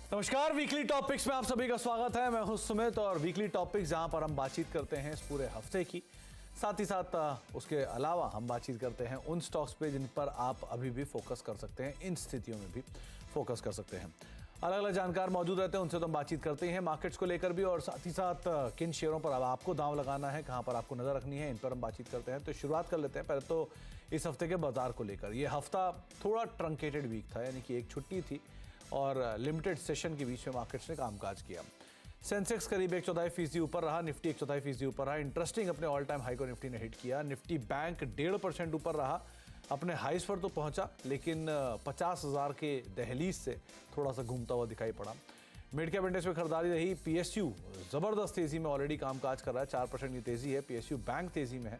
नमस्कार, weekly topics में आप सभी का स्वागत है। मैं हूं सुमित और वीकली टॉपिक्स जहां पर हम बातचीत करते हैं इस पूरे हफ्ते की, साथ ही साथ उसके अलावा हम बातचीत करते हैं उन स्टॉक्स पे जिन पर आप अभी भी फोकस कर सकते हैं, इन स्थितियों में भी फोकस कर सकते हैं। अलग अलग जानकार मौजूद रहते हैं, उनसे तो हम बातचीत करते हैं मार्केट्स को लेकर भी, और साथ ही साथ किन शेयरों पर अब आपको दांव लगाना है, कहाँ पर आपको नजर रखनी है, इन पर हम बातचीत करते हैं। तो शुरुआत कर लेते हैं पहले तो इस हफ्ते के बाजार को लेकर। ये हफ्ता थोड़ा ट्रंकेटेड वीक था, यानी कि एक छुट्टी थी और लिमिटेड सेशन के बीच में मार्केट्स ने कामकाज किया। सेंसेक्स करीब 1/4% ऊपर रहा, निफ्टी 1/4% ऊपर रहा। इंटरेस्टिंग, अपने ऑल टाइम हाई को निफ्टी ने हिट किया। निफ्टी बैंक 1.5% ऊपर रहा, अपने हाइस पर तो पहुंचा लेकिन 50,000 के दहलीज से थोड़ा सा घूमता हुआ दिखाई पड़ा। मिड कैप इंडेक्स में खरीदारी रही। पीएसयू जबरदस्त तेजी में ऑलरेडी कामकाज कर रहा है, 4% की तेजी है। पीएसयू बैंक तेजी में है।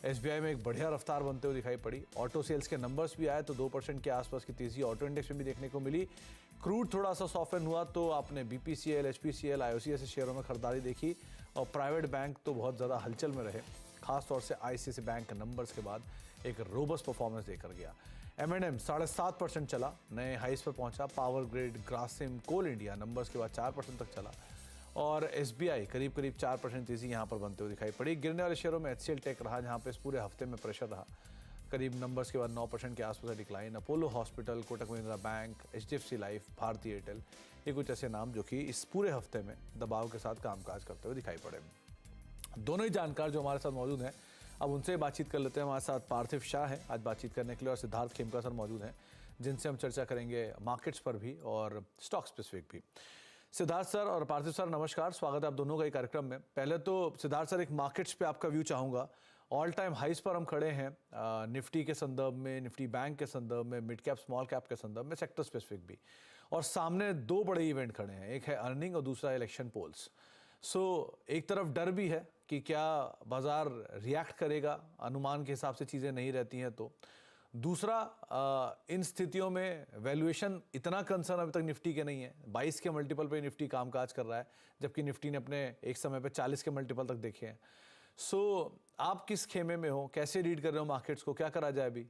एसबीआई में एक बढ़िया रफ्तार बनते हुए दिखाई पड़ी। ऑटो सेल्स के नंबर्स भी आए तो 2% के आसपास की तेजी ऑटो इंडेक्स में भी देखने को मिली। क्रूड थोड़ा सा सॉफ्टन हुआ तो आपने बीपीसीएल, एचपीसीएल, आईओसी ऐसे शेयरों में खरीदारी देखी। और प्राइवेट बैंक तो बहुत ज़्यादा हलचल में रहे, खासतौर से आईसीआईसीआई बैंक के नंबर्स के बाद एक रोबस्ट परफॉर्मेंस देकर गया। M&M 7.5% चला, नए हाइस पर पहुंचा। पावर ग्रिड, ग्रासिम, कोल इंडिया नंबर्स के बाद 4% तक चला। और एसबीआई करीब 4% तेजी यहां पर बनते हुए दिखाई पड़ी। गिरने वाले शेयरों में HCL टेक रहा, जहां पे इस पूरे हफ्ते में प्रेशर रहा। करीब नंबर्स के बाद 9% के आसपास decline. Apollo hospital, Kotak Mahindra bank, HDFC life, Bharti Airtel, ये कुछ ऐसे नाम जो कि इस पूरे हफ्ते में दबाव के साथ कामकाज करते हुए दिखाई पड़े। दोनों ही जानकार जो हमारे साथ मौजूद हैं, अब उनसे बातचीत कर लेते हैं। हमारे साथ पार्थिव शाह है आज बातचीत करने के लिए, और सिद्धार्थ खेमका सर मौजूद हैं, जिनसे हम चर्चा करेंगे मार्केट्स पर भी और स्टॉक स्पेसिफिक भी। सिद्धार्थ सर और पार्थिव सर, नमस्कार, स्वागत है आप दोनों का एक कार्यक्रम में। पहले तो सिद्धार्थ सर, एक मार्केट्स पे आपका व्यू चाहूँगा। ऑल टाइम हाइस पर हम खड़े हैं, निफ्टी के संदर्भ में, निफ्टी बैंक के संदर्भ में, मिड कैप स्मॉल कैप के संदर्भ में, सेक्टर स्पेसिफिक भी, और सामने दो बड़े इवेंट खड़े हैं, एक है अर्निंग और दूसरा इलेक्शन पोल्स। एक तरफ डर भी है कि क्या बाजार रिएक्ट करेगा, अनुमान के हिसाब से चीज़ें नहीं रहती हैं तो। दूसरा, इन स्थितियों में वैल्यूएशन इतना कंसर्न अभी तक निफ्टी के नहीं है। 22 के मल्टीपल पे निफ्टी कामकाज कर रहा है, जबकि निफ्टी ने अपने एक समय पे 40 के मल्टीपल तक देखे हैं। आप किस खेमे में हो, कैसे रीड कर रहे हो मार्केट्स को, क्या करा जाए अभी?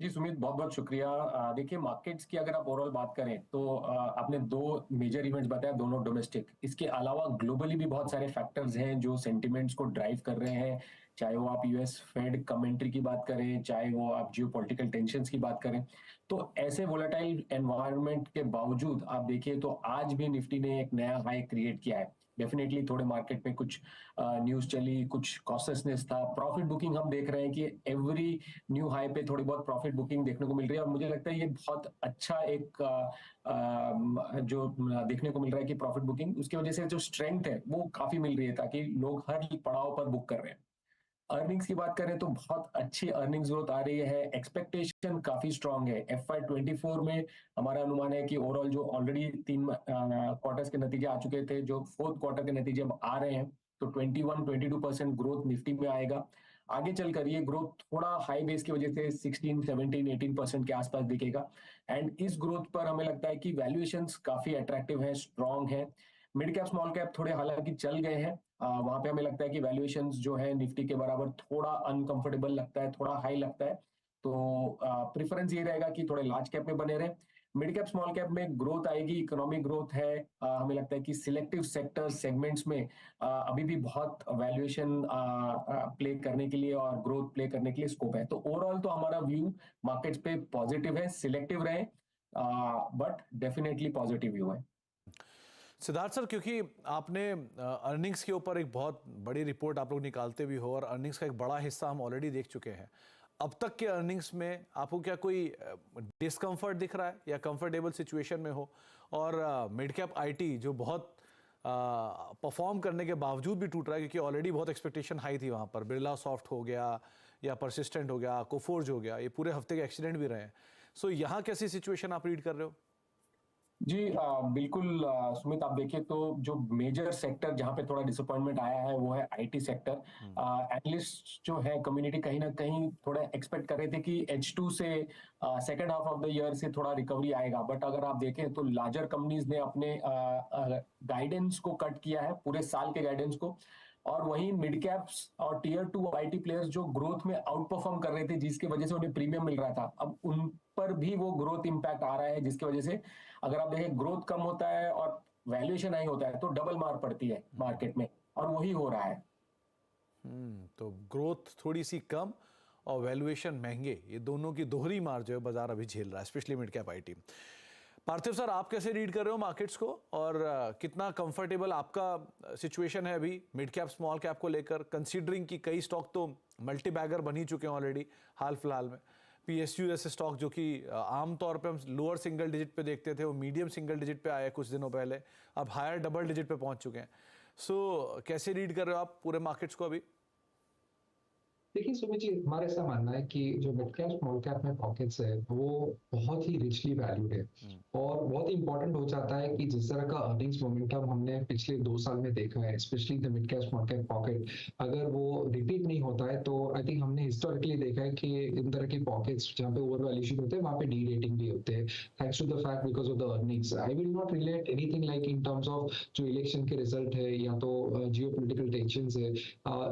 जी सुमित, बहुत बहुत शुक्रिया। देखिए, मार्केट्स की अगर आप ओवरऑल बात करें तो आपने दो मेजर इवेंट्स बताया, दोनों डोमेस्टिक। इसके अलावा ग्लोबली भी बहुत सारे फैक्टर्स हैं जो सेंटिमेंट्स को ड्राइव कर रहे हैं, चाहे वो आप यूएस फेड कमेंट्री की बात करें, चाहे वो आप जियोपॉलिटिकल टेंशंस की बात करें। तो ऐसे वोलेटाइल एनवायरनमेंट के बावजूद आप देखिए तो आज भी निफ्टी ने एक नया हाई क्रिएट किया है। डेफिनेटली थोड़े मार्केट में कुछ न्यूज चली, कुछ कॉशियसनेस था। प्रॉफिट बुकिंग हम देख रहे हैं कि एवरी न्यू हाई पे थोड़ी बहुत प्रॉफिट बुकिंग देखने को मिल रही है, और मुझे लगता है ये बहुत अच्छा एक जो देखने को मिल रहा है कि प्रॉफिट बुकिंग, उसकी वजह से जो स्ट्रेंथ है वो काफी मिल रही है, ताकि लोग हर पड़ाव पर बुक कर रहे हैं। अर्निंग्स की बात करें तो बहुत अच्छी अर्निंग्स ग्रोथ आ रही है, एक्सपेक्टेशन काफी स्ट्रांग है। FY24 में हमारा अनुमान है कि ओवरऑल जो ऑलरेडी 3 क्वार्टर्स के नतीजे आ चुके थे, जो फोर्थ क्वार्टर के नतीजे अब आ रहे हैं, तो 21-22% ग्रोथ निफ्टी में आएगा। आगे चलकर ये ग्रोथ थोड़ा हाई बेस की वजह से 16, 17, 18% के आसपास दिखेगा। एंड इस ग्रोथ पर हमें लगता है कि वैल्यूएशंस काफी अट्रैक्टिव है, स्ट्रांग है। मिड कैप स्मॉल कैप थोड़े हालांकि चल गए हैं, वहां पे हमें लगता है कि वैल्यूएशंस जो है निफ्टी के बराबर थोड़ा अनकंफर्टेबल लगता है, थोड़ा हाई लगता है। तो प्रेफरेंस ये रहेगा कि थोड़े लार्ज कैप में बने रहे। मिड कैप स्मॉल कैप में ग्रोथ आएगी, इकोनॉमिक ग्रोथ है। हमें लगता है कि सिलेक्टिव सेक्टर सेगमेंट्स में अभी भी बहुत वैल्यूएशन प्ले करने के लिए और ग्रोथ प्ले करने के लिए स्कोप है। तो ओवरऑल तो हमारा व्यू मार्केट्स पे पॉजिटिव है, सिलेक्टिव रहे, बट डेफिनेटली पॉजिटिव व्यू है। सिद्धार्थ सर, क्योंकि आपने अर्निंग्स के ऊपर एक बहुत बड़ी रिपोर्ट आप लोग निकालते भी हो, और अर्निंग्स का एक बड़ा हिस्सा हम ऑलरेडी देख चुके हैं। अब तक के अर्निंग्स में आपको क्या कोई डिस्कम्फर्ट दिख रहा है या कंफर्टेबल सिचुएशन में हो? और मिड कैप आईटी जो बहुत परफॉर्म करने के बावजूद भी टूट रहा है, क्योंकि ऑलरेडी बहुत एक्सपेक्टेशन हाई थी वहाँ पर। बिरला सॉफ्ट हो गया या परसिस्टेंट हो गया, कोफोर्ज हो गया, ये पूरे हफ्ते के एक्सीडेंट भी रहे हैं। यहाँ कैसी सिचुएशन आप रीड कर रहे हो? जी बिल्कुल सुमित, आप देखिए तो जो मेजर सेक्टर जहां पे थोड़ा डिसअपॉइंटमेंट आया है वो है आईटी सेक्टर। एनालिस्ट जो है कम्युनिटी कहीं ना कहीं थोड़ा एक्सपेक्ट कर रहे थे कि H2 से second half of the year से थोड़ा रिकवरी आएगा, बट अगर आप देखें तो लार्जर कंपनीज ने अपने गाइडेंस को कट किया है, पूरे साल के गाइडेंस को। और वहीं मिड कैप्स और टीयर 2 आईटी प्लेयर्स जो ग्रोथ में आउट परफॉर्म कर रहे थे, जिसकी वजह से उन्हें प्रीमियम मिल रहा था, अब उन पर भी वो ग्रोथ इंपैक्ट आ रहा है, जिसकी वजह से अगर आप देखें ग्रोथ कम होता है और वैल्यूएशन हाई होता है तो डबल मार पड़ती है मार्केट में, और वही हो रहा है। तो ग्रोथ थोड़ी सी कम और वैल्यूएशन महंगे, ये दोनों की दोहरी मार जो है बाजार अभी झेल रहा है, specially mid cap IT. Parthiv sir, आप कैसे रीड कर रहे हो मार्केट्स को, और कितना कंफर्टेबल आपका सिचुएशन है अभी मिड कैप स्मॉल कैप को लेकर, कंसीडरिंग कि कई स्टॉक तो मल्टी बैगर बन ही चुके हैं ऑलरेडी हाल फिलहाल में। पीएसयू जैसे स्टॉक जो कि आमतौर पे हम लोअर सिंगल डिजिट पे देखते थे, वो मीडियम सिंगल डिजिट पे आए कुछ दिनों पहले, अब हायर डबल डिजिट पे पहुंच चुके हैं। सो कैसे रीड कर रहे हो आप पूरे मार्केट्स को अभी? देखिए सुमित जी, हमारा ऐसा मानना है कि जो मिड कैप स्मॉल कैप में पॉकेट्स है वो बहुत ही रिचली वैल्यूड है, और बहुत ही इंपॉर्टेंट हो जाता है कि जिस तरह का अर्निंग्स मोमेंटम हमने पिछले 2 साल में देखा है, specially the mid cap small cap pocket, अगर वो रिपीट नहीं होता है तो आई थिंक हमने हिस्टोरिकली देखा है कि इन तरह की पॉकेट्स जहाँ पे ओवर वैल्यूएशन होते हैं वहाँ पे डी रेटिंग भी होते हैं, thanks to the fact because of the earnings. I will not relate anything like in terms of जो इलेक्शन के रिजल्ट है या तो जियो पोलिटिकल टेंशन है।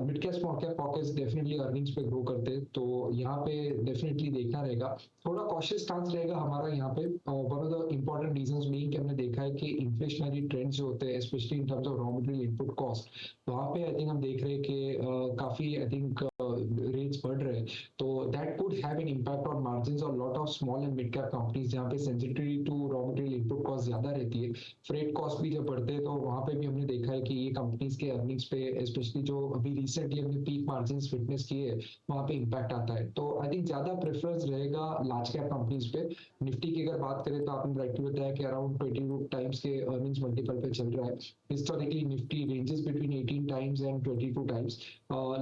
Mid cap small cap pockets definitely earnings पे ग्रो करते हैं, तो यहाँ पे डेफिनेटली देखना रहेगा, थोड़ा कॉशियस स्टांस रहेगा हमारा यहाँ पे। One of the important reasons being कि हमने देखा है कि इन्फ्लेशनरी ट्रेंड्स जो होते हैं specially in terms of raw material input cost, वहाँ पे आई थिंक हम देख रहे हैं कि काफी आई थिंक रेट्स बढ़ रहे हैं, तो that could have an impact on margins और lot of small and mid cap companies जहाँ पे sensitivity to raw material input cost ज्यादा रहती है, फ्रेट कॉस्ट भी जब बढ़ते हैं, तो वहाँ पे भी हमने देखा है कि ये कंपनीज के अर्निंग्स पे स्पेशली जो अभी रिसेंटली हमने पीक मार्जिन्स विटनेस किए है वहाँ पे इम्पैक्ट आता है। तो आई थिंक ज्यादा प्रेफरेंस रहेगा लार्ज कैप कंपनीज पे। निफ्टी की अगर बात करें तो आपने राइटली बताया कि अराउंड 22 टाइम्स के अर्निंग्स मल्टीपल पे चल रहा है। Historically Nifty ranges between 18 times and 22 times,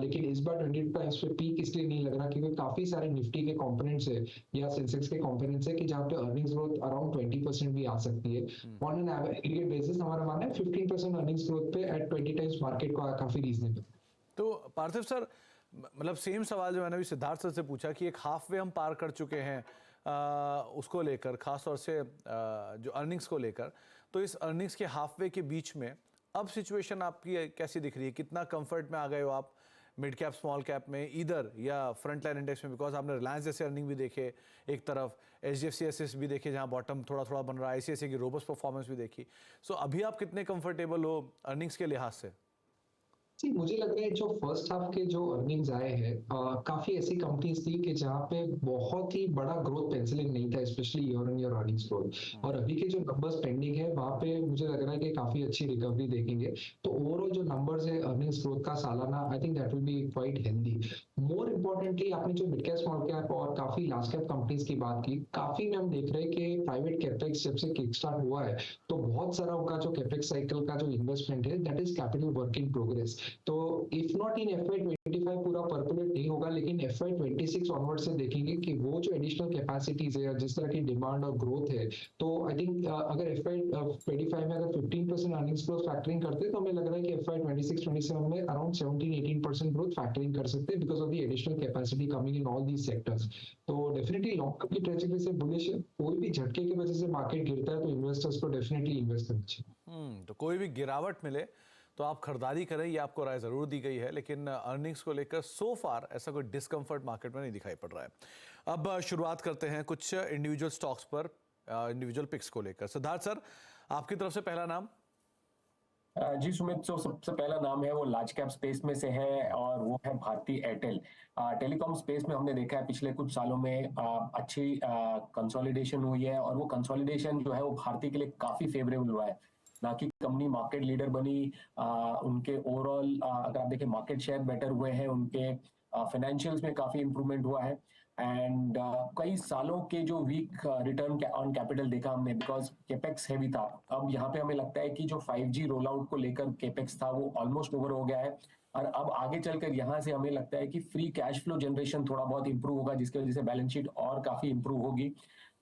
लेकिन इस बार 22 टाइम्स पे पीक इसलिए नहीं लग रहा क्योंकि काफी सारे निफ्टी के कंपोनेंट्स है या सेंसेक्स के कंपोनेंट्स है कि जहाँ पे अर्निंग्स ग्रोथ अराउंड 20% भी आ सकती है। ऑन एन एग्रीगेट बेसिस हमारा मानना है 15% अर्निंग्स ग्रोथ पे एट 20 टाइम्स मार्केट को काफी रीजनेबल। तो पार्थिव सर, मतलब सेम सवाल जो मैंने अभी सिद्धार्थ सर से पूछा कि एक हाफ वे हम पार कर चुके हैं उसको लेकर, खासतौर से जो अर्निंग्स को लेकर, तो इस अर्निंग्स के हाफ वे के बीच में अब सिचुएशन आपकी कैसी दिख रही है? कितना कंफर्ट में आ गए हो आप मिड कैप स्मॉल कैप में इधर या फ्रंट लाइन इंडेक्स में? बिकॉज आपने रिलायंस जैसे अर्निंग भी देखे एक तरफ, HDFC एसेस भी देखे जहां बॉटम थोड़ा थोड़ा बन रहा है, ICICI की रोबस्ट परफॉर्मेंस भी देखी। सो अभी आप कितने कंफर्टेबल हो अर्निंग्स के लिहाज से? जी, मुझे लग रहा है जो फर्स्ट हाफ के जो अर्निंग्स आए हैं काफी ऐसी कंपनीज थी कि जहाँ पे बहुत ही बड़ा ग्रोथ पेंसिलिंग नहीं था, specially year on year earnings growth, और अभी के जो नंबर्स पेंडिंग है वहाँ पे मुझे लग रहा है कि काफी अच्छी रिकवरी देखेंगे। तो ओवरऑल जो नंबर्स है अर्निंग्स ग्रोथ का सालाना, I think that will be quite healthy. More importantly आपने जो मिड कैप स्मॉल कैप और काफी लार्ज कैप कंपनीज की बात की, काफी में हम देख रहे हैं कि प्राइवेट कैपेक्स जब से किक स्टार्ट हुआ है तो बहुत सारा उनका जो कैपेक्स साइकिल का जो इन्वेस्टमेंट है that is capital work in progress. तो इफ नॉट इन FY25 पूरा परकोलेट नहीं होगा, लेकिन FY26 ऑनवर्ड से देखेंगे कि वो जो एडिशनल कैपेसिटीज है जिस तरह की डिमांड और ग्रोथ है, तो आई थिंक अगर FY25 में अगर 15% अर्निंग्स ग्रोथ फैक्टरिंग करते हैं तो हमें लग रहा है कि FY26-27 में अराउंड 17-18% ग्रोथ फैक्टरिंग कर सकते हैं because of the additional capacity coming in all these sectors. तो डेफिनेटली लॉन्ग टर्म की ट्रेजेक्टरी से बुलिश है। कोई भी झटके की वजह से मार्केट गिरता है तो इन्वेस्टर्स को डेफिनेटली इन्वेस्ट करना चाहिए। तो कोई भी गिरावट मिले तो आप खरीदारी करें, ये आपको राय जरूर दी गई है, लेकिन अर्निंग्स को लेकर सो फार ऐसा कोई डिस्कम्फर्ट मार्केट में नहीं दिखाई पड़ रहा है। अब शुरुआत करते हैं कुछ इंडिविजुअल स्टॉक्स पर, इंडिविजुअल पिक्स को लेकर। सिद्धार्थ सर, आपकी तरफ से पहला नाम। जी सुमित, तो सबसे पहला नाम है वो लार्ज कैप स्पेस में से है और वो है भारती एयरटेल। टेलीकॉम स्पेस में हमने देखा है पिछले कुछ सालों में अच्छी कंसोलिडेशन हुई है, और वो कंसोलिडेशन जो है वो भारती के लिए काफी फेवरेबल हुआ है। ना कि कंपनी मार्केट लीडर बनी, उनके ओवरऑल अगर आप देखें मार्केट शेयर बेटर हुए हैं, उनके फाइनेंशियल्स में काफी इंप्रूवमेंट हुआ है, एंड कई सालों के जो वीक रिटर्न ऑन कैपिटल देखा हमने बिकॉज केपेक्स हैवी था। अब यहाँ पे हमें लगता है कि जो 5G रोल आउट को लेकर केपेक्स था वो ऑलमोस्ट ओवर हो गया है, और अब आगे चलकर यहाँ से हमें लगता है कि फ्री कैश फ्लो जनरेशन थोड़ा बहुत इंप्रूव होगा, जिसकी वजह से बैलेंस शीट और काफी इंप्रूव होगी।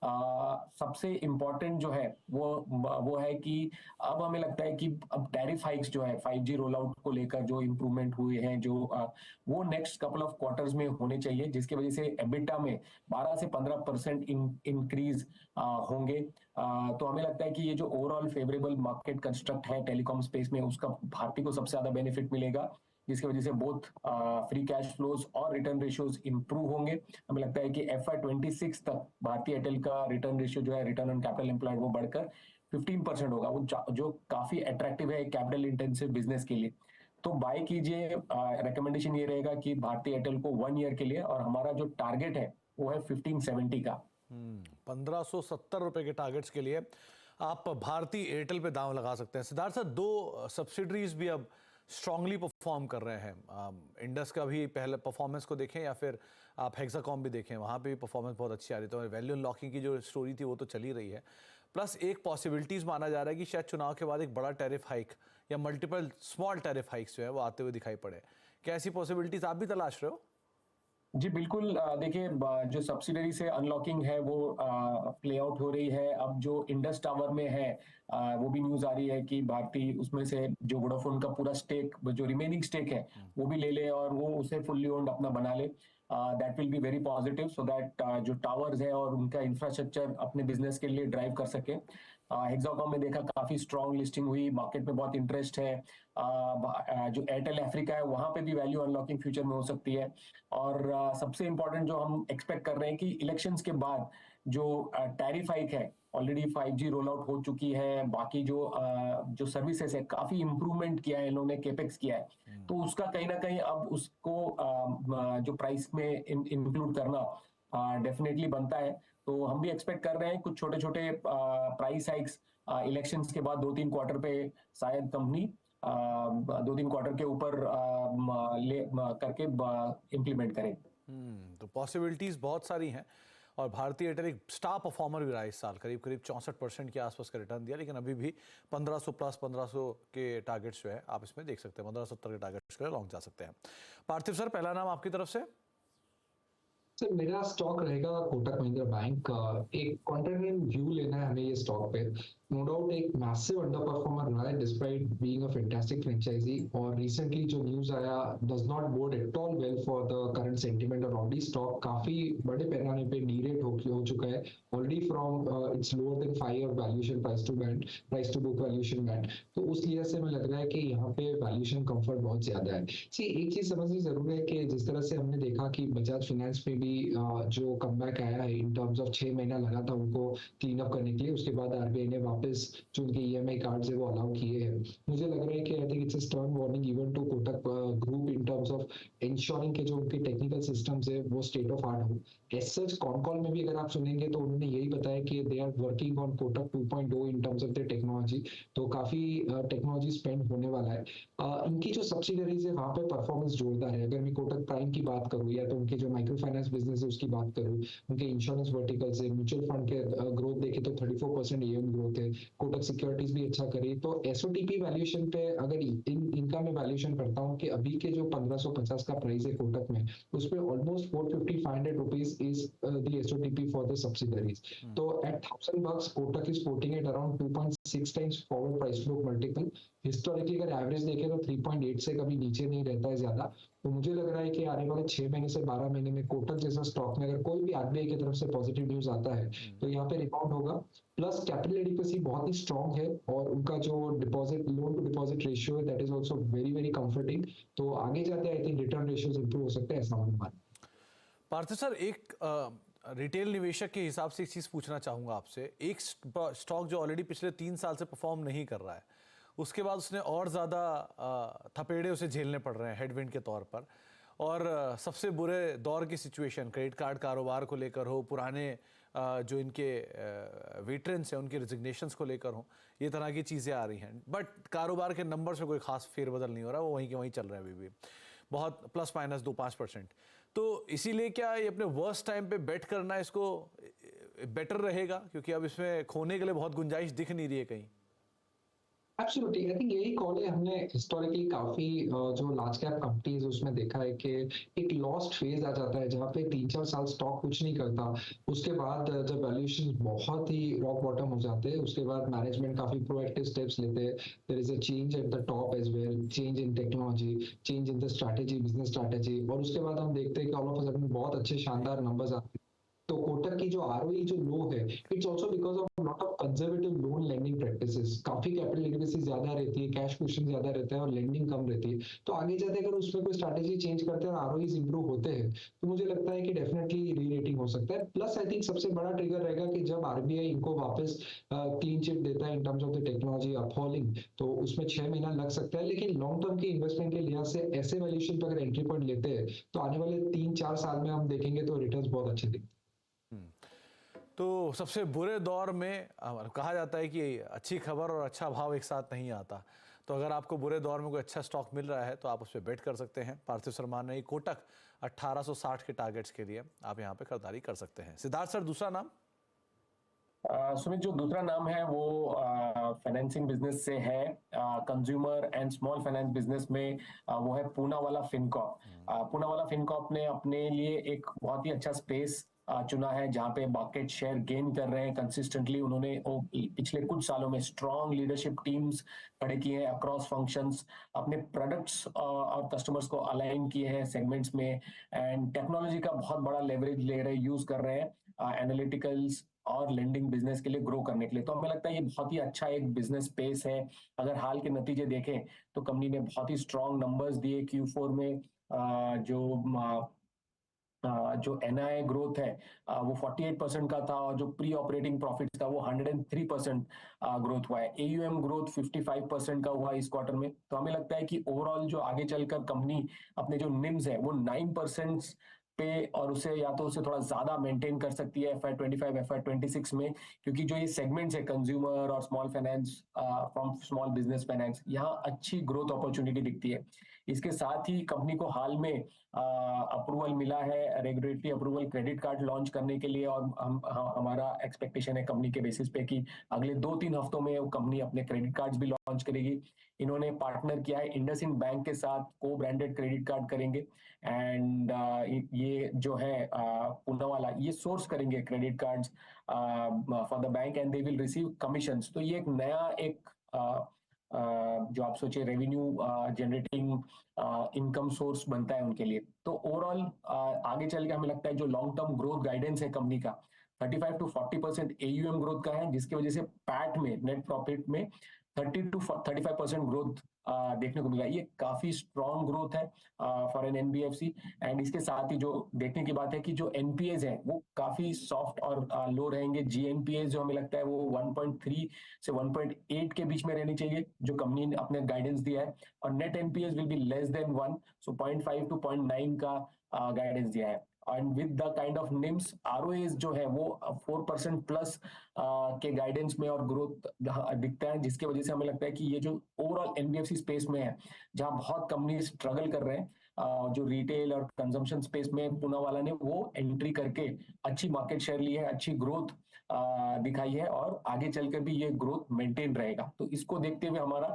सबसे इम्पोर्टेंट जो है वो है कि अब हमें लगता है कि अब टैरिफ हाइक्स जो है 5G रोल आउट को लेकर जो इंप्रूवमेंट हुए हैं वो नेक्स्ट कपल ऑफ क्वार्टर्स में होने चाहिए, जिसकी वजह से एबिटा में 12 से 15% इंक्रीज होंगे। तो हमें लगता है कि ये जो ओवरऑल फेवरेबल मार्केट कंस्ट्रक्ट है टेलीकॉम स्पेस में, उसका भारती को सबसे ज्यादा बेनिफिट मिलेगा। जिसकी वजह से बोथ फ्री कैश फ्लोज और रिटर्न रेशियोज इंप्रूव होंगे। हमें लगता है कि FY26 तक भारतीय एयरटेल का रिटर्न रेशियो जो है, रिटर्न ऑन कैपिटल एम्प्लॉयड, वो बढ़कर 15% होगा, वो जो काफी अट्रैक्टिव है कैपिटल इंटेंसिव बिजनेस के लिए। तो बाय कीजिए। रिकमेंडेशन ये रहेगा कि भारतीय एयरटेल को 1 ईयर के लिए, और हमारा जो टारगेट है वो है 1570 का। 1570 रुपए के टारगेट्स के लिए आप भारतीय एयरटेल पे दांव लगा सकते हैं। सिद्धार्थ सर, दो सब्सिडरीज भी अब स्ट्रांगली परफॉर्म कर रहे हैं। इंडस का भी पहले परफॉर्मेंस को देखें या फिर आप हेक्साकॉम भी देखें, वहाँ पे भी परफॉर्मेंस बहुत अच्छी आ रही है। तो वैल्यू अनलॉकिंग की जो स्टोरी थी वो तो चली रही है। प्लस एक पॉसिबिलिटीज माना जा रहा है कि शायद चुनाव के बाद एक बड़ा टैरिफ हाइक या मल्टीपल स्मॉल टैरिफ हाइक्स जो है वो आते हुए दिखाई पड़े। क्या ऐसी पॉसिबिलिटीज आप भी तलाश रहे हो? जी बिल्कुल। देखिए, जो सब्सिडरी से अनलॉकिंग है वो प्ले आउट हो रही है। अब जो इंडस टावर में है, वो भी न्यूज आ रही है कि भारतीय उसमें से जो वोडाफोन का पूरा स्टेक, जो रिमेनिंग स्टेक है, वो भी ले ले और वो उसे फुल्ली ओन्ड अपना बना ले। That will be very positive, so that जो टावर्स है और उनका इंफ्रास्ट्रक्चर अपने बिजनेस के लिए ड्राइव कर सके। हेक्साकॉम में देखा काफी स्ट्रॉन्ग लिस्टिंग हुई, मार्केट में बहुत इंटरेस्ट है। जो एयरटेल अफ्रीका है वहां पे भी वैल्यू अनलॉकिंग फ्यूचर में हो सकती है। और सबसे इंपॉर्टेंट जो हम एक्सपेक्ट कर रहे हैं कि इलेक्शंस के बाद जो टैरिफ हाइक है, ऑलरेडी 5G रोल आउट हो चुकी है, बाकी जो सर्विसेज है काफी इंप्रूवमेंट किया है इन्होंने, केपेक्स किया है, तो उसका कहीं ना कहीं अब उसको जो प्राइस में इंक्लूड करना डेफिनेटली बनता है। तो हम भी एक्सपेक्ट कर रहे हैं कुछ छोटे छोटे प्राइस हाइक्स इलेक्शंस के बाद 2-3 क्वार्टर पे शायद कंपनी 2-3 क्वार्टर के ऊपर करके इम्प्लीमेंट करें। तो पॉसिबिलिटीज बहुत सारी हैं और भारतीय एयरटेल एक स्टार परफॉर्मर भी रहा है इस साल। करीब करीब 64% के आसपास का रिटर्न दिया, लेकिन अभी भी 1500 प्लस 1500 के टारगेट्स जो है आप इसमें देख सकते हैं। 1570 के टारगेट्स के लिए लॉन्ग जा सकते हैं। पार्थिव सर, पहला नाम आपकी तरफ से। सर मेरा स्टॉक रहेगा कोटक महिंद्रा बैंक। एक कॉन्ट्रेरियन व्यू लेना है हमें ये स्टॉक पे। नो डाउट एक मैसिव अंडर परफॉर्मर रहा है despite being a fantastic franchise, और रिसेंटली जो न्यूज आया does not bode at all well for the current sentiment, और ऑलरेडी स्टॉक काफी बड़े पैमाने पे डीरेट हो चुका है already from its lower than 5 year valuation price to book valuation band. तो उस लिहाज से हमें लग रहा है कि यहाँ पे वैल्यूएशन कंफर्ट बहुत ज्यादा है। सी एक चीज समझनी जरूरी है कि जिस तरह से हमने देखा कि बजाज फाइनेंस में भी जो कमबैक आया है इन टर्म्स ऑफ 6 महीना लगा था उनको क्लीन अप करने के लिए, उसके बाद आरबीआई ने वापस जो उनके ईएमआई कार्ड है वो अलाउ किए हैं। मुझे लग रहा है कि I think it's a stern warning even to Kotak group in terms of insuring के जो उनके टेक्निकल सिस्टम्स है वो स्टेट ऑफ आर्ट हो। एज सच कॉन में भी अगर आप सुनेंगे तो उन्होंने यही बताया कि they are working on Kotak 2.0 in terms of the technology, तो काफी टेक्नोलॉजी स्पेंड होने वाला है। इनकी जो सब्सिडरीज है वहां पे परफॉर्मेंस जोरदार है। अगर मैं कोटक प्राइम की बात करूँ या तो उनके जो माइक्रो फाइनेंस बिजनेस है उसकी बात करूँ, उनके इंश्योरेंस वर्टिकल से म्यूचुअल फंड के ग्रोथ देखे तो 34% एएम ग्रोथ है। कोटक सिक्योरिटीज भी अच्छा करी। तो एसओटीपी वैल्यूएशन पे अगर इनका मैं वैल्यूएशन करता हूँ कि अभी के जो 1550 का प्राइस है कोटक में, उस पे almost 450-500 rupees is the SOTP for the subsidiaries. तो at $1000 Kotak is quoting at around 2.6 times forward price flow multiple. Historically अगर एवरेज देखें तो 3.8 से कभी नीचे नहीं रहता है ज्यादा। तो मुझे लग रहा है कि आने वाले 6 महीने से 12 महीने में कोटक जैसा स्टॉक में अगर कोई भी आरबीआई की तरफ से पॉजिटिव न्यूज आता है तो यहाँ पे रिबाउंड होगा। प्लस कैपिटल एडिक्वेसी बहुत ही स्ट्रांग है और उनका जो deposit loan to deposit ratio है that is also very very comforting. तो आगे जाते I think return ratios improve हो सकते हैं, ऐसा अनुमान। पार्थिव सर, एक रिटेल निवेशक के हिसाब से एक चीज़ पूछना चाहूँगा आपसे। एक स्टॉक जो ऑलरेडी पिछले 3 साल से परफॉर्म नहीं कर रहा है, उसके बाद उसने और ज़्यादा थपेड़े उसे झेलने पड़ रहे हैं हेडविंड के तौर पर, और सबसे बुरे दौर की सिचुएशन क्रेडिट कार्ड कारोबार को लेकर हो, पुराने जो इनके वेटरन्स हैं उनके रिजिग्नेशंस को लेकर हो, ये तरह की चीज़ें आ रही हैं। बट कारोबार के नंबर से कोई खास फेरबदल नहीं हो रहा, वो वहीं के वहीं चल रहे हैं अभी भी, बहुत प्लस माइनस 2-5%। तो इसीलिए क्या ये अपने वर्स्ट टाइम पे बेट करना इसको बेटर रहेगा, क्योंकि अब इसमें खोने के लिए बहुत गुंजाइश दिख नहीं रही है कहीं? एब्सोल्युटली, आई थिंक यही कॉल है। हमने हिस्टोरिकली काफी जो लार्ज कैप कंपनीज उसमें देखा है कि एक लॉस्ट फेज आ जाता है जहाँ पे 3-4 साल स्टॉक कुछ नहीं करता। उसके बाद जब वैल्यूएशन बहुत ही रॉक बॉटम हो जाते हैं, उसके बाद मैनेजमेंट काफी प्रोएक्टिव स्टेप्स लेते हैं। There is a change at the top as well, change in technology, change in the strategy, business strategy, और उसके बाद हम देखते हैं कि ऑल ऑफ अ सडन बहुत अच्छे शानदार नंबर्स आते हैं। तो कोटक की जो आरओई जो लो है, it's also because of lot of conservative loan lending practices. काफी कैपिटल एडिक्वेसी ज्यादा रहती है, कैश क्वेश्चन ज्यादा रहता है और लेंडिंग कम रहती है। तो आगे जाते अगर उसमें कोई स्ट्रैटेजी चेंज करते हैं और आरओईज इंप्रूव होते हैं, तो मुझे लगता है कि डेफिनेटली री रेटिंग हो सकता है। प्लस आई थिंक सबसे बड़ा ट्रिगर रहेगा कि जब आरबीआई इनको वापस क्लीन चिट देता है in terms of the technology upholding, तो उसमें 6 महीना लग सकता है। लेकिन लॉन्ग टर्म की इन्वेस्टमेंट के लिहाज से ऐसे वैल्यूएशन पर अगर एंट्री पॉइंट लेते हैं, तो आने वाले 3-4 साल में हम देखेंगे तो रिटर्न्स बहुत अच्छे दिखेंगे। तो सबसे बुरे दौर में कहा जाता है कि अच्छी खबर और अच्छा भाव एक साथ नहीं आता, तो अगर आपको बुरे दौर में कोई अच्छा स्टॉक मिल रहा है तो आप उस पर बेट कर सकते हैं। पार्थिव शर्मा ने कोटक 1860 के टारगेट्स के लिए आप यहाँ पे खरीदारी कर सकते हैं। सिद्धार्थ सर, दूसरा नाम? सुमित, जो दूसरा नाम है वो फाइनेंसिंग बिजनेस से है, consumer and small finance business में वो है पूनावाला फिनकॉर्प। पूनावाला फिनकॉर्प ने अपने लिए एक बहुत ही अच्छा स्पेस चुना है जहां पे मार्केट शेयर गेन कर रहे हैं कंसिस्टेंटली। उन्होंने पिछले कुछ सालों में स्ट्रॉन्ग लीडरशिप टीम्स खड़े किए हैं अक्रॉस फंक्शंस, अपने प्रोडक्ट्स और कस्टमर्स को अलाइन किए हैं सेगमेंट्स में, एंड टेक्नोलॉजी का बहुत बड़ा लेवरेज ले रहे यूज कर रहे हैं एनालिटिकल्स और लेंडिंग बिजनेस के लिए ग्रो करने के लिए। तो हमें लगता है ये बहुत ही अच्छा एक बिजनेस स्पेस है। अगर हाल के नतीजे देखें तो कंपनी ने बहुत ही स्ट्रॉन्ग नंबर्स दिए Q4 में। जो एनआई ग्रोथ है वो 48% का था और जो प्री ऑपरेटिंग प्रॉफिट था वो 103% ग्रोथ हुआ है। AUM ग्रोथ 55% का हुआ इस क्वार्टर में। तो हमें लगता है कि ओवरऑल जो आगे चलकर कंपनी अपने जो निम्स है वो 9% पे और उसे या तो उसे थोड़ा ज्यादा मेंटेन कर सकती है FY25 FY26 में, क्योंकि जो ये सेगमेंट्स है कंज्यूमर और small finance from small business finance, यहाँ अच्छी ग्रोथ अपॉर्चुनिटी दिखती है। इसके साथ ही कंपनी को हाल में अप्रूवल मिला है, regulatory approval credit card launch करने के लिए, और हमारा एक्सपेक्टेशन है कंपनी के बेसिस पे कि अगले 2-3 हफ्तों में कंपनी अपने क्रेडिट कार्ड्स भी लॉन्च करेगी। इन्होंने पार्टनर किया है इंडसइंड बैंक के साथ, को ब्रांडेड क्रेडिट कार्ड करेंगे, एंड ये जो है पूनावाला ये सोर्स करेंगे credit cards for the bank and they will receive commissions. तो ये एक नया जो आप सोचिए रेवेन्यू जनरेटिंग इनकम सोर्स बनता है उनके लिए। तो ओवरऑल आगे चल के हमें लगता है जो लॉन्ग टर्म ग्रोथ गाइडेंस है कंपनी का 35 to 40% AUM ग्रोथ का है, जिसकी वजह से पैट में, नेट प्रॉफिट में 30 to 35% ग्रोथ देखने को मिला। ये काफी स्ट्रॉन्ग ग्रोथ है फॉर एन NBFC। एंड इसके साथ ही जो देखने की बात है कि जो NPAs है वो काफी सॉफ्ट और लो रहेंगे। GNPAs जो हमें लगता है वो 1.3 से 1.8 के बीच में रहनी चाहिए, जो कंपनी ने अपने गाइडेंस दिया है, और net NPAs will be less than 1, so 0.5 to 0.9 का गाइडेंस दिया है। And with the kind of NIMS, ROAs जो है वो 4% प्लस के गाइडेंस में और ग्रोथ दिखता है, जिसकी वजह से हमें लगता है कि ये जो ओवरऑल NBFC स्पेस में है जहां बहुत कंपनी स्ट्रगल कर रहे हैं, जो रिटेल और कंजम्पशन स्पेस में पूनावाला ने वो एंट्री करके अच्छी मार्केट शेयर ली है, अच्छी ग्रोथ दिखाई है, और आगे चलकर भी ये ग्रोथ मेंटेन रहेगा। तो इसको देखते हुए हमारा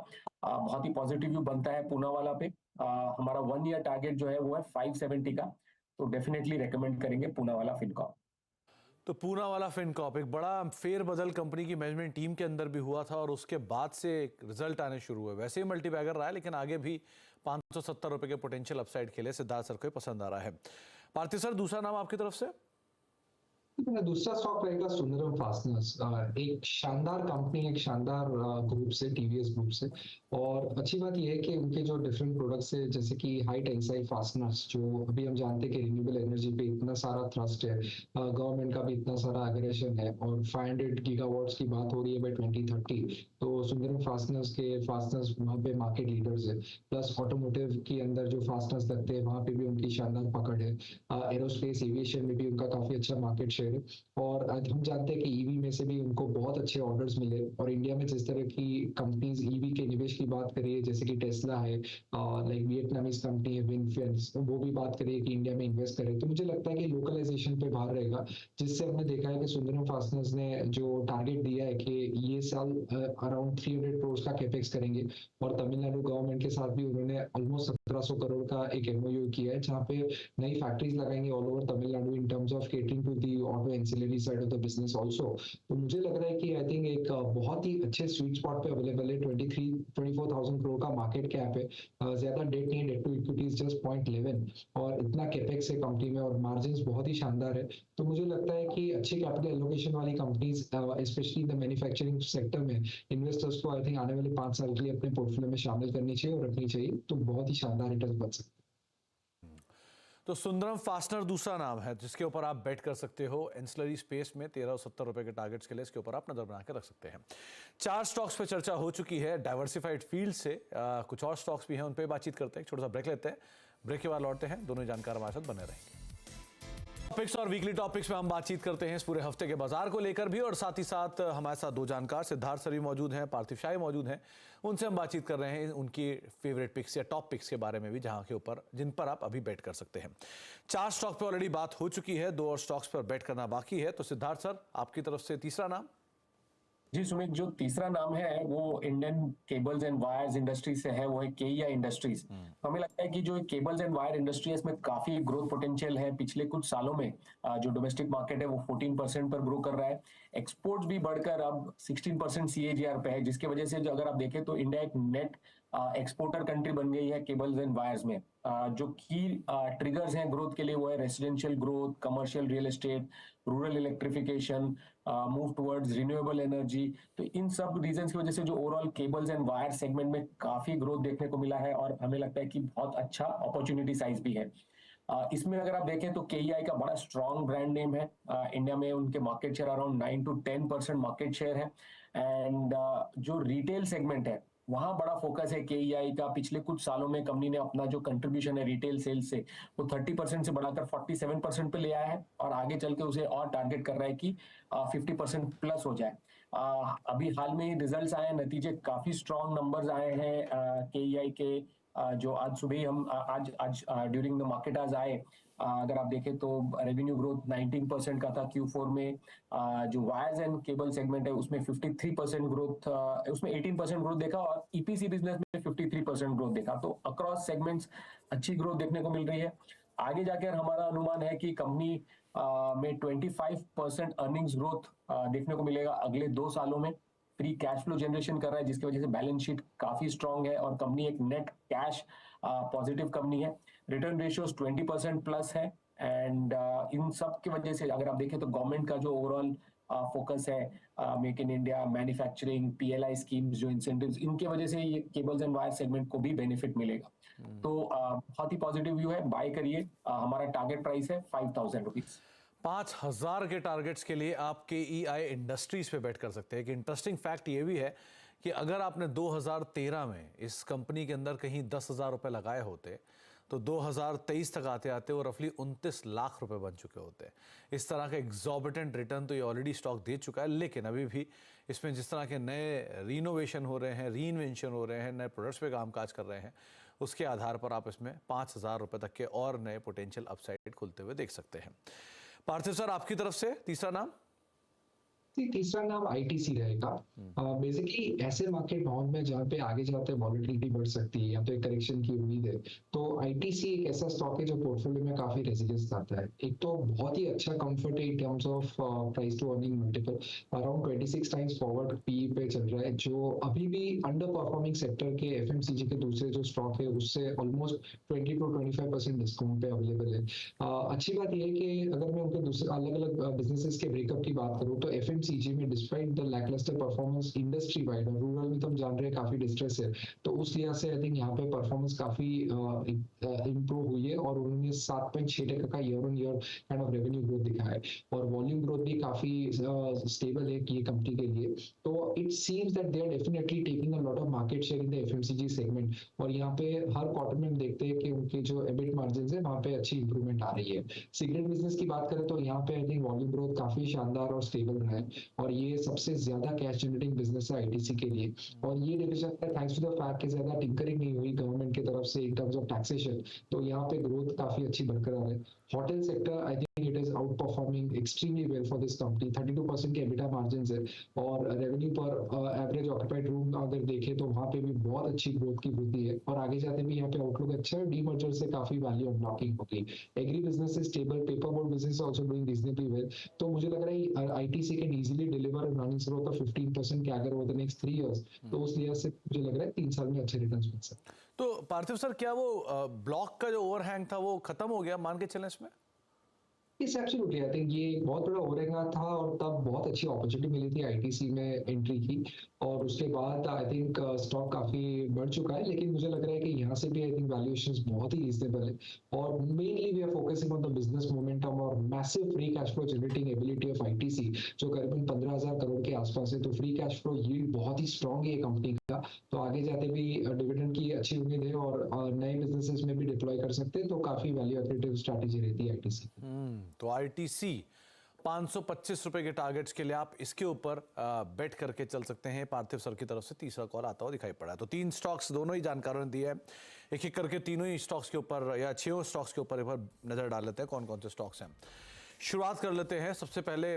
बहुत ही पॉजिटिव व्यू बनता है पूनावाला पे। हमारा 1 ईयर टारगेट जो है वो है 570 का, तो डेफिनेटली रेकमेंड करेंगे पूनावाला फिनकॉर्प। तो पूनावाला फिनकॉर्प एक बड़ा फेरबदल कंपनी की मैनेजमेंट टीम के अंदर भी हुआ था और उसके बाद से रिजल्ट आने शुरू हुए। वैसे ही मल्टीबैगर रहा है, लेकिन आगे भी 570 रुपए के पोटेंशियल अपसाइड के लिए सिद्धार्थ सर को पसंद आ रहा है। पार्थिव सर, दूसरा नाम आपकी तरफ से? मेरा दूसरा स्टॉक रहेगा सुंदरम फास्टनर्स। एक शानदार कंपनी, एक शानदार ग्रुप से, TVS ग्रुप से। और अच्छी बात यह है कि उनके जो डिफरेंट प्रोडक्ट्स है, जैसे कि हाई टेंसाइल फास्टनर्स, जो अभी हम जानते हैं कि रिन्यूएबल एनर्जी पे इतना सारा थ्रस्ट है, गवर्नमेंट का भी इतना सारा अग्रेशन है, और 500 गीगावाट्स की बात हो रही है बाय 2030। तो सुंदरम फास्टनर्स के फास्टनर्स वहाँ पे मार्केट लीडर्स है। प्लस ऑटोमोटिव के अंदर जो फास्टनर्स लगते हैं वहाँ पे भी उनकी शानदार पकड़ है। एरोस्पेस एविएशन में भी उनका काफी अच्छा मार्केट शेयर है। और हम जानते हैं कि ईवी में से भी उनको बहुत अच्छे ऑर्डर्स मिले, और इंडिया में जिस तरह की कंपनीज ईवी के निवेश की बात करिए, जैसे कि टेस्ला है, लाइक वियतनामीज कंपनी है विनफेंस, वो भी बात करिए कि इंडिया में इन्वेस्ट करे, तो मुझे लगता है कि लोकलाइजेशन पे भार रहेगा। जिससे हमने देखा है कि सुंदरम फास्टनर्स ने जो टारगेट दिया है कि ये साल अराउंड 300 करोड़ का कैपेक्स करेंगे, और तमिलनाडु गवर्नमेंट के साथ भी उन्होंने ऑलमोस्ट 1700 करोड़ का एक MOU किया है, जहाँ पे नई फैक्ट्रीज लगाएंगे all over Tamil Nadu in terms of catering to the auto ancillary side of the business also. तो मुझे लग रहा है कि आई थिंक एक बहुत ही अच्छे स्वीट स्पॉट पे अवेलेबल है। 24,000 करोड़ का मार्केट कैप है, ज्यादा डेट नहीं है, debt to equity is just 0.11 और इतना कैपेक्स है कंपनी में और मार्जिन बहुत ही शानदार है। तो मुझे लगता है कि अच्छी कैपिटल एलोकेशन वाली companies specially in the manufacturing sector में इन्वेस्टर्स को आई थिंक आने वाले 5 साल के लिए अपने पोर्टफोलियो में शामिल करनी चाहिए और रखनी चाहिए, तो बहुत ही शानदार रिटर्न बन सकते हैं। तो सुंदरम फास्टनर दूसरा नाम है जिसके ऊपर आप बेट कर सकते हो। एंसिलरी स्पेस में 1370 रुपए के टारगेट्स के लिए इसके ऊपर आप नजर बना के रख सकते हैं। 4 स्टॉक्स पे चर्चा हो चुकी है डाइवर्सिफाइड फील्ड से। कुछ और स्टॉक्स भी हैं, उन पे बातचीत करते हैं। एक छोटा सा ब्रेक लेते हैं, ब्रेक के बाद लौटते हैं। दोनों जानकार हमारे साथ बने रहेंगे। टॉपिक्स और वीकली टॉपिक्स में हम बातचीत करते हैं इस पूरे हफ्ते के बाजार को लेकर भी, और साथ ही साथ हमारे साथ 2 जानकार सिद्धार्थ सर भी मौजूद हैं, पार्थिव शाही मौजूद हैं। उनसे हम बातचीत कर रहे हैं उनकी फेवरेट पिक्स या टॉप पिक्स के बारे में भी, जहां के ऊपर जिन पर आप अभी बेट कर सकते हैं। 4 स्टॉक पे ऑलरेडी बात हो चुकी है, 2 और स्टॉक्स पर बेट करना बाकी है। तो सिद्धार्थ सर, आपकी तरफ से तीसरा नाम। जी सुमित, जो तीसरा नाम है वो Indian cables and wires industry से है, वो है केईआई इंडस्ट्रीज। हमें लगता है कि जो केबल्स एंड वायर इंडस्ट्री है इसमें काफी ग्रोथ पोटेंशियल है। पिछले कुछ सालों में जो डोमेस्टिक मार्केट है वो 14% पर ग्रो कर रहा है। एक्सपोर्ट्स भी बढ़कर अब 16% CAGR पे है, जिसकी वजह से जो अगर आप देखें तो इंडिया एक नेट एक्सपोर्टर कंट्री बन गई है केबल्स एंड वायर्स में। जो की ट्रिगर्स हैं ग्रोथ के लिए वो है residential growth, commercial real estate, rural electrification, move towards renewable energy. तो इन सब रीजंस की वजह से जो overall cables and wire segment में काफी ग्रोथ देखने को मिला है और हमें लगता है कि बहुत अच्छा अपॉर्चुनिटी साइज भी है। इसमें अगर आप देखें तो केईआई का बड़ा स्ट्रॉन्ग ब्रांड नेम है। इंडिया में उनके market share around 9 to 10% market share है। एंड जो रिटेल सेगमेंट है वहां बड़ा फोकस है केईआई का। पिछले कुछ सालों में कंपनी ने अपना जो कंट्रीब्यूशन है रिटेल सेल्स से वो 30% से बढ़ाकर 47% पे ले आया है और आगे चल के उसे और टारगेट कर रहा है कि 50% प्लस हो जाए। अभी हाल में रिजल्ट्स आए हैं, नतीजे काफी स्ट्रॉन्ग नंबर्स आए हैं केईआई के। जो आज सुबह हम आज ड्यूरिंग द मार्केट आज आए। अगर आप देखें तो रेवेन्यू ग्रोथ 19% का था Q4 में। जो वायर्स एंड केबल सेगमेंट है उसमें 53% ग्रोथ, उसमें 18% ग्रोथ देखा और EPC बिजनेस में 53% ग्रोथ देखा। तो अक्रॉस सेगमेंट्स अच्छी ग्रोथ देखने को मिल रही है। आगे जाकर हमारा अनुमान है कि कंपनी में 25% अर्निंग्स ग्रोथ देखने को मिलेगा अगले 2 सालों में। फ्री कैश फ्लो जनरेशन कर रहा है जिसकी वजह से बैलेंस शीट काफी स्ट्रांग है और कंपनी एक नेट कैश पॉजिटिव कंपनी है। रिटर्न रेशियोज 20% प्लस है। एंड इन सब की वजह से अगर आप देखें तो गवर्नमेंट का जो ओवरऑल फोकस है make in India, manufacturing, PLI schemes, जो इंसेंटिव्स, इनके वजह से ये केबल्स एंड वायर सेगमेंट को भी बेनिफिट मिलेगा। तो बहुत ही पॉजिटिव व्यू है, बाय करिए। हमारा टारगेट प्राइस है 5,000 रुपीज। 5,000 के टारगेट्स के लिए आप केईआई इंडस्ट्रीज पे बेट कर सकते हैं। एक इंटरेस्टिंग फैक्ट ये भी है कि अगर आपने 2013 में इस कंपनी के अंदर कहीं 10,000 रुपए लगाए होते तो 2023 तक आते आते वो रफली 29 लाख रुपए बन चुके होते। इस तरह का एग्जॉर्बिटेंट रिटर्न तो ये ऑलरेडी स्टॉक दे चुका है, लेकिन अभी भी इसमें जिस तरह के नए रीनोवेशन हो रहे हैं, रीइन्वेंशन हो रहे हैं, नए प्रोडक्ट्स पे कामकाज कर रहे हैं, उसके आधार पर आप इसमें 5,000 रुपए तक के और नए पोटेंशियल अपसाइड खुलते हुए देख सकते हैं। पार्थिव सर, आपकी तरफ से तीसरा नाम। तीसरा नाम ITC रहेगा। बेसिकली ऐसे मार्केट माहौल में जहाँ पे आगे जाते वॉलेटिलिटी बढ़ सकती है या तो एक करेक्शन की उम्मीद है, तो ITC एक ऐसा स्टॉक है जो पोर्टफोलियो में काफी रेजिलियंस लाता है। एक तो बहुत ही अच्छा कंफर्ट है in terms of price to earning multiple, around 26 times forward PE पे चल रहा है, जो अभी भी अंडर परफॉर्मिंग सेक्टर के FMCG के दूसरे जो स्टॉक है उससे ऑलमोस्ट 20 to 25% डिस्काउंट पे अवेलेबल है। अच्छी बात यह है कि अगर मैं उनके दूसरे अलग अलग बिजनेसेस के ब्रेकअप की बात करूँ तो FMCG में despite the lacklustre performance industry wide, और रूरल में तो हम जान रहे हैं काफी डिस्ट्रेस है, तो उस लिहाज से आई थिंक यहाँ पे परफॉर्मेंस काफी इंप्रूव हुई है और उन्होंने 7.6% का year on year kind of revenue growth दिखाया है और वॉल्यूम ग्रोथ भी काफी स्टेबल है ये कंपनी के लिए। तो it seems that they are definitely taking a lot of market share in the FMCG segment और यहाँ पे हर क्वार्टर में हम देखते हैं कि उनके जो EBIT मार्जिन है वहाँ पे अच्छी इंप्रूवमेंट आ रही है। सिगरेट बिजनेस की बात करें तो यहाँ पे आई थिंक वॉल्यूम ग्रोथ काफी शानदार और स्टेबल रहा है और ये सबसे ज्यादा कैश जनरेटिंग बिजनेस है आईटीसी के लिए। और ये डिवीजन है थैंक्स टू द फैक्ट कि ज्यादा टिंकरिंग नहीं हुई गवर्नमेंट की तरफ से इन टर्म्स ऑफ टैक्सेशन, तो यहाँ पे ग्रोथ काफी अच्छी बरकरार है। Hotel sector I think it is out performing extremely well for this company. 32% के एबिटा मार्जिन है और रेवेन्यू पर एवरेज ऑक्यूपाइड रूम अगर देखें तो वहाँ पे भी बहुत अच्छी ग्रोथ की वृद्धि है और आगे जाते भी यहाँ पे आउटलुक अच्छा है। डीमर्जर से काफी वैल्यू अनलॉकिंग होगी। Agri business is stable, paper board business also doing reasonably well. तो मुझे लग रहा है ITC can easily deliver an earnings growth of 15% के अगर ओवर द नेक्स्ट 3 इयर्स, तो उस लिहाज से मुझे लग रहा है 3 साल में अच्छे रिटर्न्स मिल सकते हैं। तो पार्थिव सर, क्या वो ब्लॉक का जो ओवरहैंग था वो खत्म हो गया मान के चलें इसमें? इस एब्सोल्युटली आई थिंक ये बहुत बड़ा ओवरहैंग था और तब बहुत अच्छी अपॉर्चुनिटी मिली थी आईटीसी में एंट्री की और उसके बाद आई थिंक स्टॉक काफी बढ़ चुका है। लेकिन मुझे लग रहा है कि यहाँ से भी आई थिंक वैल्यूएशंस बहुत ही रीजनेबल है और mainly we are focusing on the business momentum और massive free cash flow generating ability of ITC जो करीबन 15,000 करोड़ के आसपास है। तो फ्री कैश फ्लो यील्ड बहुत ही स्ट्रॉन्ग है कंपनी का, तो आगे जाते भी डिविडेंड की अच्छी उम्मीद है और नए बिजनेसेस में भी डिप्लॉय कर सकते हैं, तो काफी वैल्यू एक्रेटिव स्ट्रैटेजी रहती है आईटीसी। तो आईटीसी 525 रुपए के टारगेट्स के लिए आप इसके ऊपर बेट करके चल सकते हैं। पार्थिव सर की तरफ से तीसरा कॉल आता हुआ दिखाई पड़ा है। तो 3 स्टॉक्स दोनों ही जानकारों ने दिए हैं, एक एक करके तीनों ही स्टॉक्स के ऊपर या 6 स्टॉक्स के ऊपर एक बार नजर डाल लेते हैं कौन कौन से स्टॉक्स हैं। शुरुआत कर लेते हैं सबसे पहले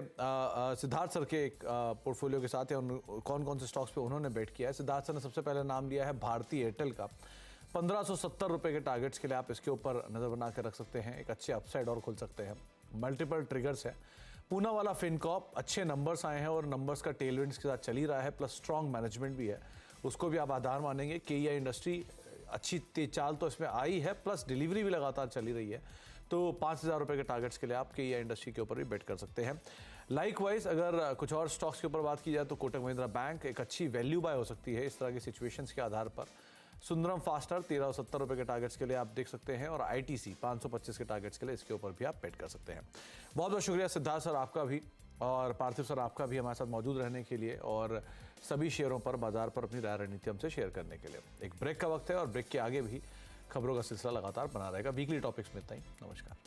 सिद्धार्थ सर के एक पोर्टफोलियो के साथ, या कौन कौन से स्टॉक्स पे उन्होंने बेट किया है। सिद्धार्थ सर ने सबसे पहले नाम लिया है भारती एयरटेल का। 1570 रुपए के टारगेट्स के लिए आप इसके ऊपर नजर बना के रख सकते हैं। एक अच्छे अपसाइड और खुल सकते हैं, मल्टीपल ट्रिगर्स है। पूना वाला फिनकॉप अच्छे नंबर्स आए हैं और नंबर्स का टेलविंड्स के साथ चल ही रहा है, प्लस स्ट्रॉन्ग मैनेजमेंट भी है, उसको भी आप आधार मानेंगे। केईआई इंडस्ट्री अच्छी चाल तो इसमें आई है, प्लस डिलीवरी भी लगातार चली रही है। तो 5,000 रुपए के टारगेट्स के लिए आप केईआई इंडस्ट्री के ऊपर भी बेट कर सकते हैं। लाइकवाइज अगर कुछ और स्टॉक्स के ऊपर बात की जाए तो कोटक महिंद्रा बैंक एक अच्छी वैल्यू बाय हो सकती है इस तरह की सिचुएशंस के आधार पर। सुंदरम फास्टर 1370 रुपए के टारगेट्स के लिए आप देख सकते हैं और आईटीसी 525 के टारगेट्स के लिए इसके ऊपर भी आप बेट कर सकते हैं। बहुत बहुत शुक्रिया सिद्धार्थ सर आपका भी और पार्थिव सर आपका भी हमारे साथ मौजूद रहने के लिए और सभी शेयरों पर बाजार पर अपनी राय रणनीति हमसे शेयर करने के लिए। एक ब्रेक का वक्त है और ब्रेक के आगे भी खबरों का सिलसिला लगातार बना रहेगा। वीकली टॉपिक्स में इतना ही। नमस्कार।